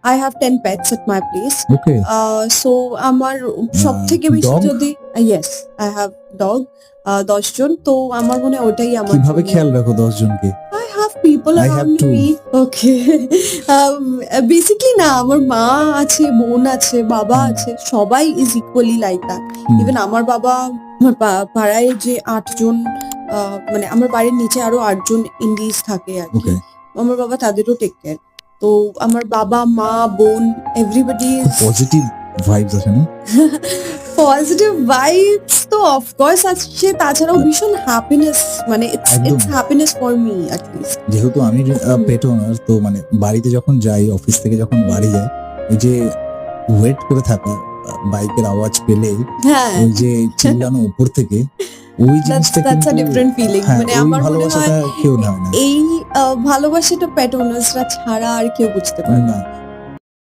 I have 10 pets at my place. Okay So আমার সব থেকে বেশি dog? যদি yes I have dog 10 জন, তো আমার মনে হয় ওটাই আমার কিভাবে জন্য। খেয়াল রাখো 10 জনকে? I have people I have around two. me. Okay. Basically না, আমার মা আছে, বোন আছে, বাবা আছে, সবাই is equally like that. Even আমার বাবা, আমার পাড়ায় যে 8 জন মানে আমার বাড়ির নিচে আরো 8 জন ইন্ডিজ থাকে আর কি, ওকে আমার বাবা তাদেরও টেক কেয়ার। তো আমার বাবা, মা, বোন, এভরিবডি ইজ পজিটিভ ভাইবস আছে না? পজিটিভ ভাইবস তো অফকোর্স আসছে, তাছাড়াও ভীষণ হ্যাপিনেস, মানে ইটস একদম। Happiness for me at least. যেহেতু আমি পেট ওনার, তো মানে বাড়িতে যখন যাই, অফিস থেকে যখন বাড়ি যাই, ওই যে ওয়েট করে থাকা বাইকের আওয়াজ পেলেই হ্যাঁ, ওই যে চিল্লানো উপর থেকে, ওই জিনিসটা that's a কিন্তু different feeling. হ্যাঁ, মানে ওই আমার মনে হয় ভালোবাসাটা কেউ নেয় না। এই ভালোবাসাটা পেট ওনার্সরা ছাড়া আর কেউ বুঝতে পারে না। না